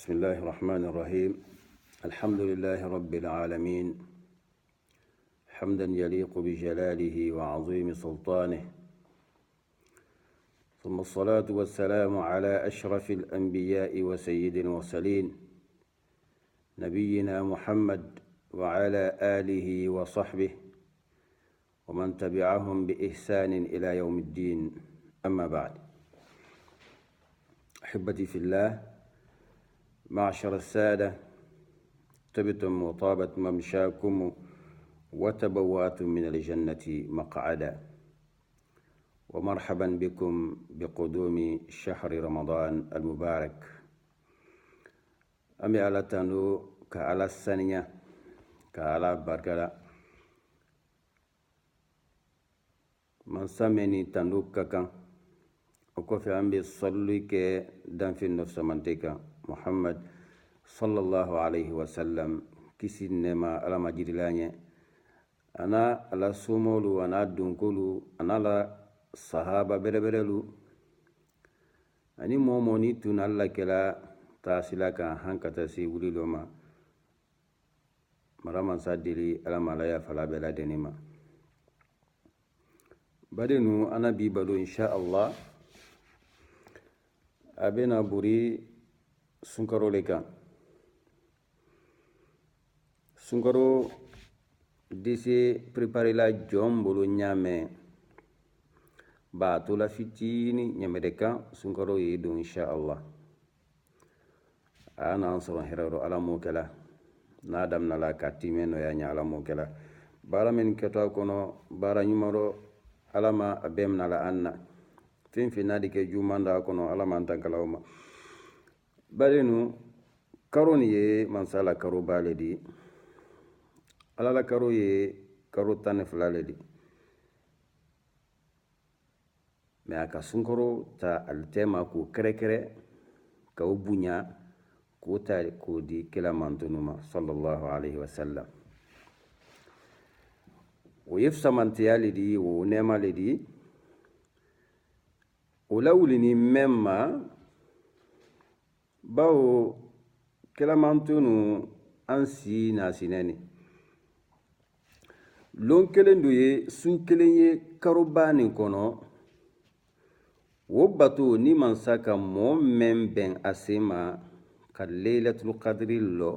بسم الله الرحمن الرحيم. الحمد لله رب العالمين حمدا يليق بجلاله وعظيم سلطانه، ثم الصلاة والسلام على أشرف الأنبياء وسيد المرسلين نبينا محمد وعلى آله وصحبه ومن تبعهم بإحسان إلى يوم الدين. أما بعد، أحبتي في الله، معشر السادة، طبتم وطابت ممشاكم وتبوأتم من الجنة مقعدا، ومرحبا بكم بقدوم شهر رمضان المبارك. أمي على تنو كعلى السنية كعلى بركة من سمني تنو كان وكفي أمي صلي كدم في النفس منتك محمد صلى الله عليه وسلم كسي نما على مجرلانية أنا على سومولو أنا دونكولو أنا على صحابة بربرلو أني موموني تنالا كلا تاسلاك هنك تسي ولي لوما مرمان سادلي على ملايا فلا بلا دنما بدنو أنا بيبالو إن شاء الله أبينا بوري sunkaro le kan. Sunkaro dese préparer la jombolo nyame ba to la fitini nyame de kan sunkaro yedo insha Allah. Ana ansoro herero ala mokela na dam na la katimeno ya nya ala mokela bara men keto kono bara nyumaro alama abem na la anna fin finadi ke jumanda kono alama antankalawma barenu karoni ye mansala karo baledi alala karo ye karo tan flaledi me aka sunkoro ta altema ko kere ka ubunya ko ta ko di kila mantunuma sallallahu alaihi wasallam o yefsa mantiyalidi o nema ledi o lawlini memma bawo kelamantunu ansi nasineni lon kelen do ye sun kelen ye karobani kono wo bato ni mansaka mo men ben asema ka laylatul qadri lo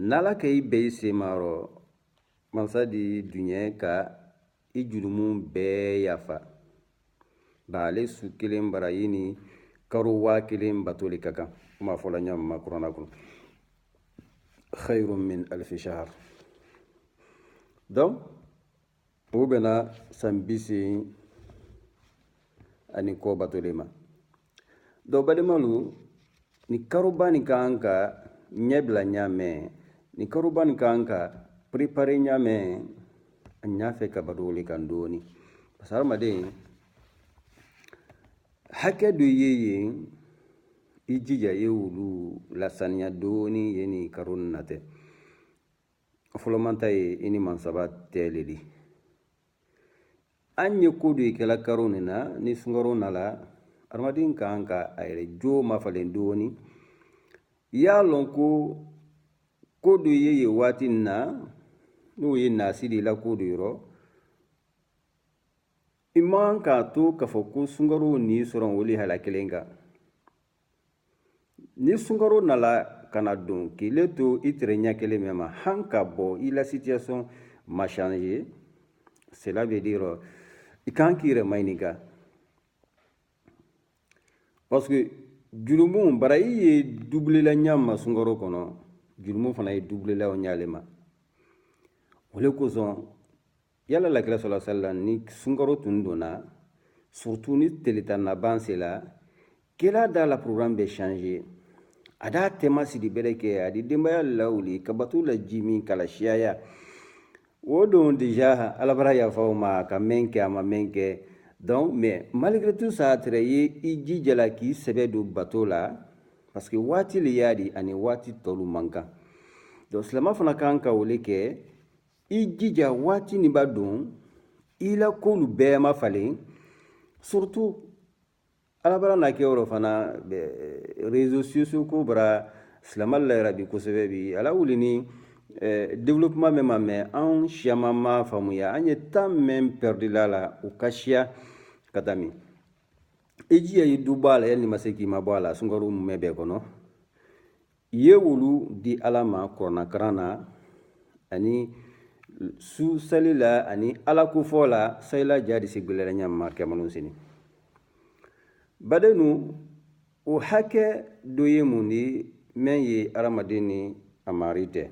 nala kay be semaro mansadi dunya ka ijurumun be yafa bale su kelen barayini karo wa kelen batoli kaka ma fola nyam ma qur'ana kun khairun min alf shahr. Donc o bena sambisi ani ko batolema do bademalu ni karubani kanka nyebla nyame ni karubani kanka prepare nyame anyafe ka badoli kandoni pasar made hake do yeye ijija yewulu lasanya doni yeni karunnate folomanta ini mansaba teledi anye kodo ikela karunina ni sungaro nala armadin kanka ayre jo mafalen doni ya lonko kodo yeye watinna no ye nasidi la kodo yoro iman ka to kafoko sungaro ni soron woli halakelenga ni sungaro nala kana don kile to itrenya kele mema hanka bo ila situation m'a changé. Cela veut dire ikankire mainika parce que jurumu barayi ye double la nyama sungaro kono jurumu fana ye double la onyalema wole ko son yalla la kila sallallahu alaihi wasallam ni sungaro tundona surtout ni teletana bansela kela da la programme be changer ada tema sidi bereke adi dembaya lawli kabatula jimi kala shiaya wodo déjà alabara ya fauma ka menke ama menke. Donc mais malgré tout ça traye ijijala ki sebedu batola parce que wati li yadi ani wati tolu manka. Donc cela fana kanka woleke ijija wati ni badon ila kolu bema falen surtout ala bara na ke yɔrɔ fana réseaux sociaux ko bara silamɛ la yɛrɛ bi kosɛbɛ bi ala wuli ni développement min ma mɛ an siyaman ma faamuya an ye temps min perdila la o ka siya ka taa min i jiya i du bɔ a la yali ni ma se k'i ma bɔ a la sunkaro mun bɛɛ kɔnɔ i ye wulu di ala ma kuranakaran na ani su sali la ani ala kofɔ la sayila jadi sigbilala ɲama kɛmanu sini badenu o hakɛ dɔ ye mun di min ye adamaden ni a mari tɛ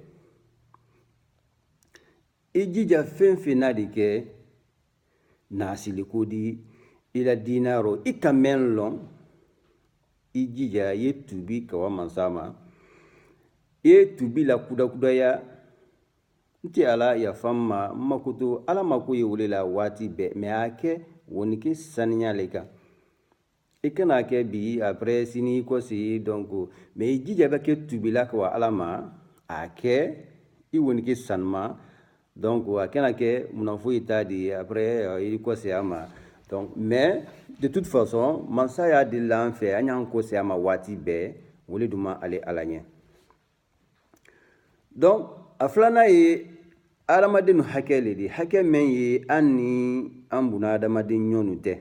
i jija fɛn fɛn n'a de kɛ nasiliko di i la diinayɔrɔ i ka mɛn lɔn i jija i ye tubi ka wa mansa ma i ye tubi la kudakudaya n tɛ ala yafa n ma n mako to ala mako ye wele la waati bɛɛ mɛ a kɛ woni ke saniya le kan i kana kɛ bi après sini kɔsi donc mɛ i jija bɛ kɛ tubila ka wa ala ma a kɛ i woni ke sanuma donc a kana kɛ muna foyi t'a di après i kɔsi a ma donc mais de toute façon mansa y'a deli an fɛ an y'an kɔsi a ma waati bɛɛ wele dun ma ale ala ɲɛ donc a filanan ye adamaden hakɛ le di hakɛ min ye an ni an buna adamaden ɲɔnu tɛ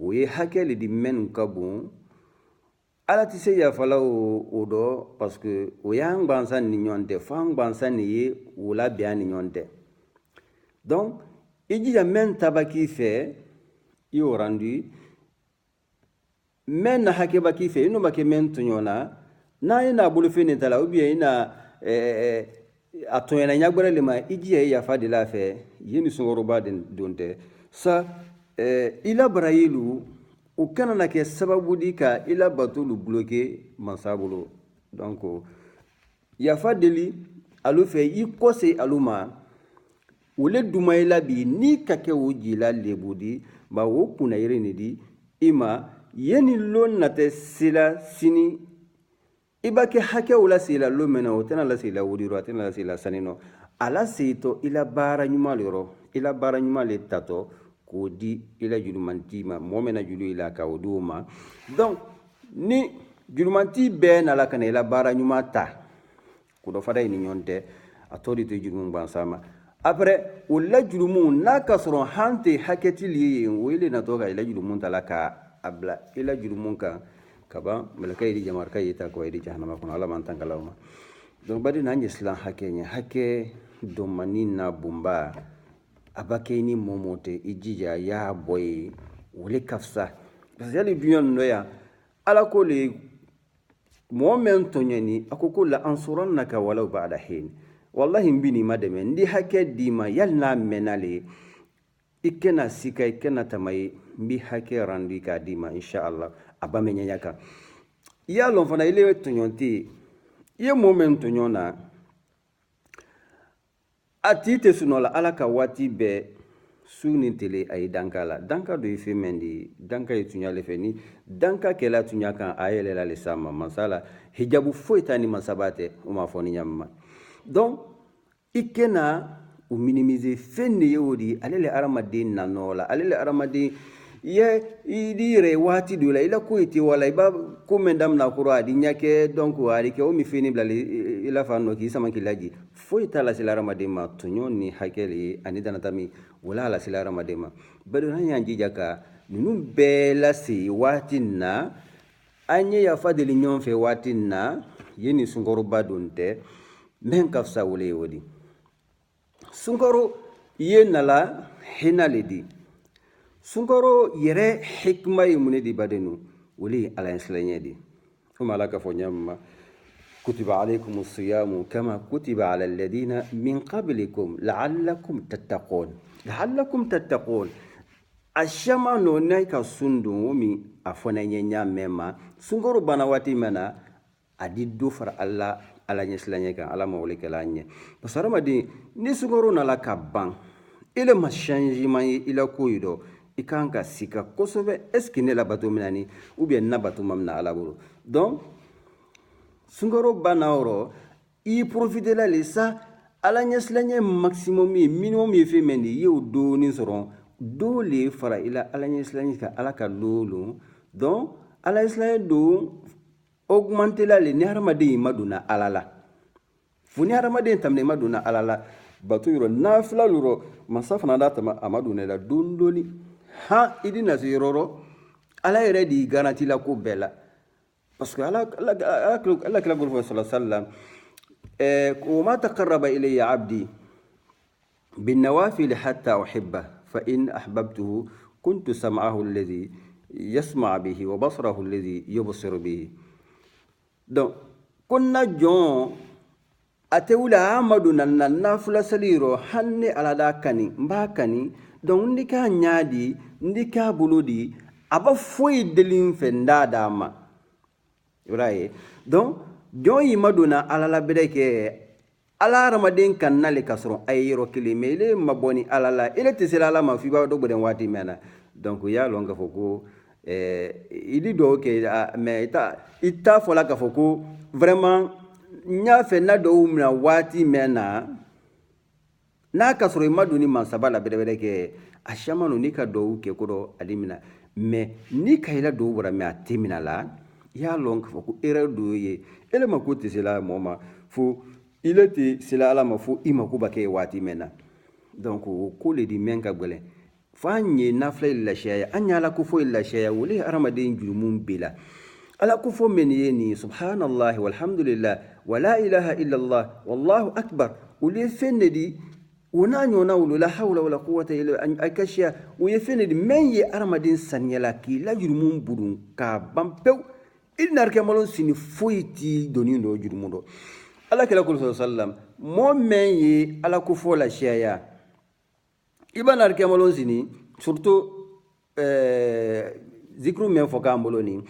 o ye hakɛ le di minnu ka bon ala tɛ se yafala o dɔ parce que o y'an gbansan ni ɲɔgɔn tɛ fo an gbansan de ye o labɛn an ni ɲɔgɔn tɛ donc i jija min ta b'a k'i fɛ i y'o rendu min na hakɛ b'a k'i fɛ i n'o ma kɛ min tɔɲɔ na n'a ye n'a bolofɛn de ta la ou bien i na a tɔɲɔna ɲagbɛrɛ le ma i jija i yafa de la fɛ ye ni sunkɔrɔba don tɛ sa i la barayilu o kana na kɛ sababu di ka i la batolu bloqué mansa bolo donc yafa deli alu fɛ i kɔse alu ma wole duma i la bi ni ka kɛ o jila lebu di ba o kunna yiri ni di i ma ye ni lon natɛ sela sini i b'a kɛ hakɛw la sela lon mɛnɛ o tɛna la sela wodiro a tɛna la sela saninɔ a la seitɔ i la baara ɲuman le yɔrɔ i la baara ɲuman le tatɔ k'o di i la jurumanti ma mɔgɔ min na juru i la k'o di o ma donc ni jurumanti bɛɛ nala ka na i la baara ɲuman ta ko dɔ fada i ni ɲɔgɔn tɛ a tɔ de to jurumu gbansan ma après o la jurumu n'a ka sɔrɔ han tɛ hakɛti li ye o ye le natɔ ka i la jurumu ta la ka a bila i la jurumu kan ka ban mɛlɛkɛ yi di jamarika yi ta kɔ yi di jahanama kɔnɔ ala man tankalaw ma donc badi n'an ye silan hakɛ ɲɛ hakɛ dɔnmani na bonba a b'a kɛ i ni mɔmɔ tɛ i jija y'a bɔ ye wole ka fisa parce que hali duɲa nin dɔ yan ala ko le mɔgɔ min tɔɲɔni a ko la ansurannaka walaw ba'da hin wallahi n bi n'i ma dɛmɛ n di hakɛ d'i ma yali n'a mɛnna le i kana sika i kana tama ye n bi hakɛ randi k'a d'i ma inshallah a ba mɛ ɲɛɲa kan i y'a lɔn fana ile tɔɲɔn tɛ yen i ye mɔgɔ min tɔɲɔn na a t'i tɛ sunɔgɔ la ala ka waati bɛɛ su ni tele a ye danka la danka dɔ ye fɛn min de ye danka ye tuɲa le fɛ ni danka kɛla tuɲa kan a yɛlɛla le s'a ma mansa la hijabu foyi t'a ni mansaba tɛ o m'a fɔ ni ɲamima donc i kɛna o minimiser fɛn de ye o de ale le hadamaden nanɔ la ale le hadamaden i di yɛrɛ waati dɔ la i la ko ye te wala i b'a ko min damina kɔrɔ a di ɲakɛ donc a di kɛ o min fɛn ni bila i la fan nɔ k'i sama k'i laji foyi t'a lasela hadamaden ma tɔɲɔ ni hakɛ le ye ani danata min o la lasela hadamaden ma bari an y'an jija ka ninnu bɛɛ lase waati nin na an ye yafa deli ɲɔgɔn fɛ waati nin na ye ni sunkɔrɔba don tɛ min ka fisa wole ye o di sunkaro ye nala hinɛ le di sunkaro yɛrɛ hikima ye mun de badenu wole ye ala silaɲɛ di komi ala ka fɔ ɲamma kutiba alaykum siyamu kama kutiba ala alladina min qablikum la'allakum tattaqun a shama no nay ka sundu mi a fɔna ɲɛ ɲamɛ ma sunkaro bana waati mana a di do fara ala ɲɛ silaɲɛ kan ala ma wole kɛla ɲɛ parce que hadamaden ni sunkaro nala ka ban ile ma changement ye ila ko yi dɔ i kan ka sika kosɛbɛ est ce que ne la bato mina ni ou bien na bato ma mina ala bolo donc sunkaro banna yɔrɔ i profite la le sa ala ɲɛsilaɲɛ maximum ye minimum ye fɛn min de i y'o dɔɔni sɔrɔ dole fara ila ala ɲɛ silaɲɛ ka ala ka loolon donc ala silaɲɛ don augmenter la le ni hadamaden ma donna ala la fo ni hadamaden tamina ma donna ala la bato yɔrɔ nafila yɔrɔ masa fana da tama a ma donna la don doni ha idi na se yɔrɔ ala yɛrɛ di garanti la ko bɛɛ la parce que ala kira gurfa sallallahu alaihi wasallam وما تقرب إلي عبدي بالنوافل حتى أحبه فإن أحببته كنت سمعه الذي يسمع به وبصره الذي يبصر به donc كنا جون أتولى أمدنا النافلة سليرو هني على داكني مباكني donc ndika nyadi ndika buludi aba foi delin fenda dama right donc jon yi maduna ala la bedeke ala ramaden kan nale kasro ay yoro kilime ile maboni ala la ile tisela ala ma fi ba do boden wati mena donc ya longa foko idi do ke mais ita fola ka foko vraiment nya fe na do umna wati mena na kasro maduni man sabala bedeke ashamano ni ka do ke kodo alimina mais ni kayla do wora me atimina la ya long foko erreur do ye ele ma ko te sela moma fo il était sela ala ma fo ima ko bake wati mena donc ko le di menka gbele fa nye nafla la shaya anya la ko fo la shaya wole aramadin julumum bila ala ko fo men yeni subhanallah walhamdulillah wala ilaha illa allah wallahu akbar wole fenedi wona nyona wala hawla wala quwwata illa akashiya wo yefenedi men ye aramadin sanyala ki la julumum budun ka bampew il n'a rien malon sini foiti doni do jurumudo ala kala kullu sallam mo men yi ala ku fo la shaya ibana rien malon sini surtout zikru men fo kamboloni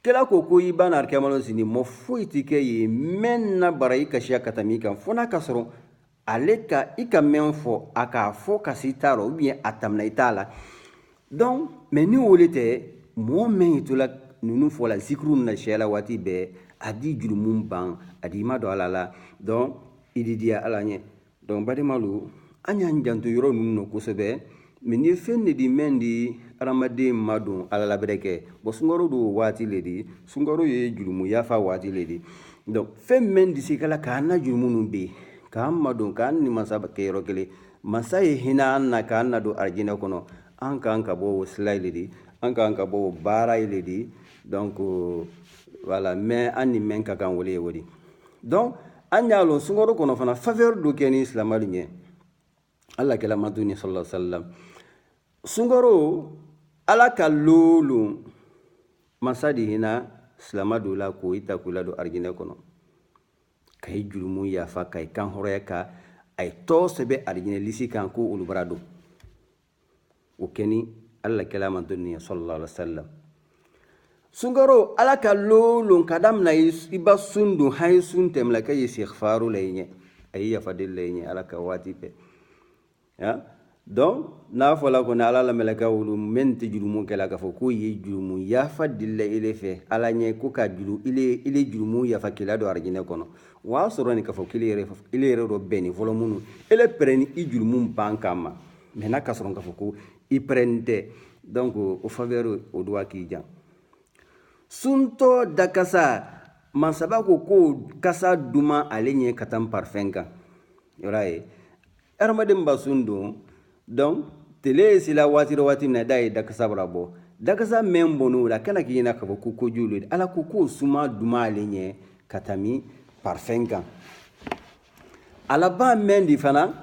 kala ko ko ibana rien malon sini mo foiti ke yi men na barai ka shia katami kan fona kasro aleka ika men fo aka fo kasitaro bien atamna itala donc mais ni wolete mo men itula nunu fola zikru na shela wati be adi julumum ban adi ma do alala donc ididia alanye donc bade malu anya njanto yoro nunu ko sebe meni fenne di mendi aramade madu alala bereke bo sungoro do wati ledi sungoro ye julumu yafa wati ledi donc fem mendi sikala kana julumunu be kam madu kan ni masaba ke yoro kele masai hina na kana do arjina kono anka bo slide ledi anka bo bara ledi donc voilà mais ani men ka kan wole wodi donc anyalo sungoro kono fana faveur do keni islamali nye alla kala maduni sallallahu alaihi wasallam sungoro ala kalulu masadi hina islamadu la ko ita kula do argine kono kay julumu ya fa kay kan horeka ay to sebe argine lisi kan ko ulubrado o keni alla kala maduni sallallahu alaihi wasallam sungaro ala ka lolon kadam na iba sundu hay suntem la kay istighfaru layne ay ya fadil layne ala ka wati pe ya donc na fola ko na ala la melaka wulu menti jurumu kala ka fo ko ye jurumu ya fadil ile fe ala nye ko ka juru ile jurumu ya fakila do arjine kono wa soroni ka fo ile do beni volumunu ile preni i jurumu bankama mena ka soron ka fo ko i prente donc au faveur o doa ki jan sunto dakasa mansaba ko kasa duma alenye katam parfenka yoraye armadem basundo donc tele sila wati na dai dakasa brabo dakasa membono la kana kina ka ko julu ala ko suma duma alenye katami parfenka ala ba mendi fana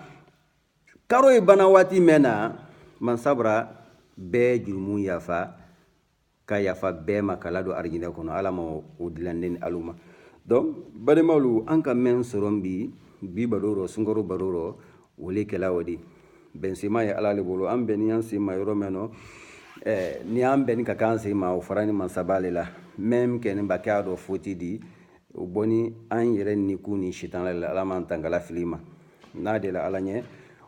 karo e bana wati mena mansabra be julmu yafa ka yafa bema kala do arjina kono ala mo udilanden aluma donc bade mawlu anka men sorombi bi badoro sungoro badoro wole kala wodi ben sima ya ala le bolo am ben yan sima yoro meno ni am ben ka kan sima o farani man sabale la même ken bakado foti di o boni an yere ni kuni shitan la ala man tangala filima na de la ala nye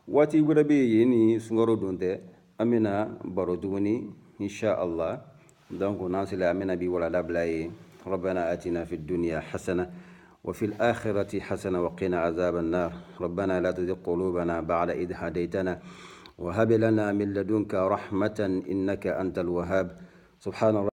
wati gurabe yeni sungoro donte amina baro duguni insha Allah donc ناصل آمنا بي ولا دبلاي ربنا آتنا في الدنيا حسنة وفي الآخرة حسنة وقنا عذاب النار ربنا لا تزغ قلوبنا بعد إذ هديتنا وهب لنا من لدنك رحمة إنك أنت الوهاب. سبحان